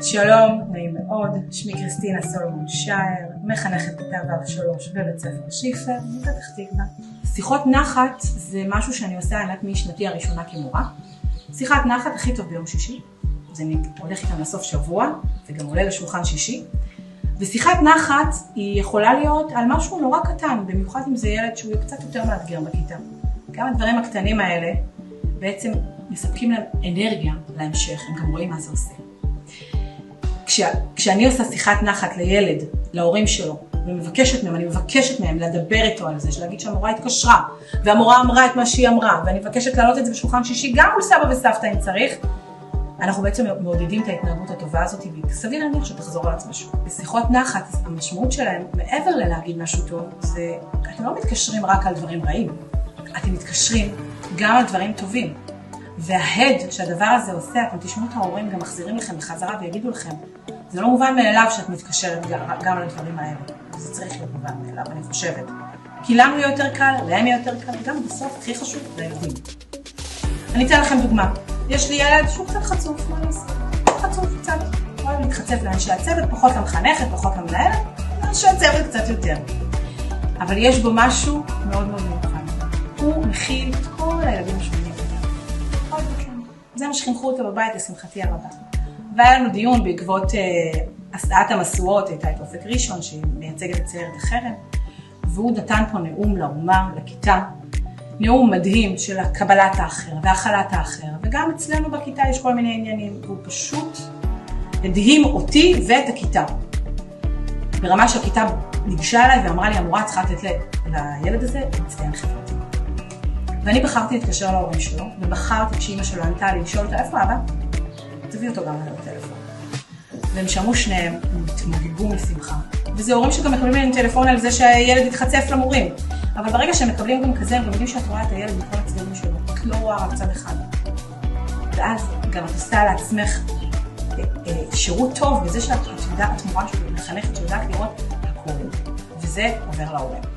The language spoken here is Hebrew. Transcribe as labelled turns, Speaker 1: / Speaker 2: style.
Speaker 1: שלום, נעים מאוד, שמי קריסטינה סולומון שייר, מחנכת כיתה ו'3 בבית ספר שיפר, בפתח תקווה. שיחות נחת זה משהו שאני עושה האמת משנתי הראשונה כמורה. שיחת נחת הכי טוב ביום שישי, זה הולך איתם לסוף שבוע, וגם עולה לשולחן שישי. ושיחת נחת היא יכולה להיות על משהו נורא קטן, במיוחד אם זה ילד שהוא קצת יותר מאתגר בכיתה. גם הדברים הקטנים האלה בעצם מספקים להם אנרגיה להמשך, הם גם רואים מה זה עושה. כשאני עושה שיחת נחת לילד, להורים שלו, אני מבקשת מהם לדבר איתו על זה, להגיד שהמורה התקשרה, והמורה אמרה את מה שהיא אמרה, ואני מבקשת להעלות את זה בשולחן שישי, גם מול סבא וסבתא אם צריך, אנחנו בעצם מעודדים את ההתנהגות הטובה הזאת, וסביר להניח שתחזור על עצמך. בשיחות נחת, המשמעות שלהם, מעבר ללהגיד משהו טוב, זה, אתם לא מתקשרים רק על דברים רעים, אתם מתקשרים גם על דברים טובים. וההד שהדבר הזה עושה, אתם תשמעו את ההורים גם מחזירים לכם בחזרה ויגידו לכם, זה לא מובן מאליו שאת מתקשרת גם על הדברים האלה. זה צריך להיות מובן מאליו, אני חושבת. כי לנו יהיה יותר קל, להם יהיה יותר קל, וגם בסוף הכי חשוב, לילדים. אני אתן לכם דוגמה. יש לי ילד שהוא קצת חצוף, מה אני עושה? חצוף קצת. אוהב להתחצף לאנשי הצוות, פחות למחנכת, פחות למנהלת, לאנשי הצוות קצת יותר. אבל יש בו משהו מאוד מאוד מיוחד. הוא מכיל את כל הילדים השונים. זה מה שחינכו אותו בבית, לשמחתי הרבה. והיה לנו דיון בעקבות הסעת המשואות, הייתה את אופק ראשון, שהיא מייצגת את סיירת החרם, והוא נתן פה נאום לאומה, לכיתה, נאום מדהים של קבלת האחר והכלת האחר, וגם אצלנו בכיתה יש כל מיני עניינים, והוא פשוט הדהים אותי ואת הכיתה. ברמה שהכיתה ניגשה אליי ואמרה לי, המורה צריכה לתת לילד הזה מצטיין חברתי. ואני בחרתי להתקשר להורים שלו, ובחרתי כשאמא שלו ענתה לי לשאול אותה, איפה אבא? תביא אותו גם אליו בטלפון. והם שמעו שניהם, הם התמוגגו משמחה. וזה הורים שגם מקבלים להם טלפון על זה שהילד יתחצף למורים. אבל ברגע שהם מקבלים גם כזה, הם גם יודעים שאת רואה את הילד מכל הצדדים שלו. את לא רואה רק צד אחד. ואז גם את עושה לעצמך שירות טוב, בזה שאת יודעת, את מורה שלו, מחנכת שיודעת לראות הכל. וזה עובר להורים.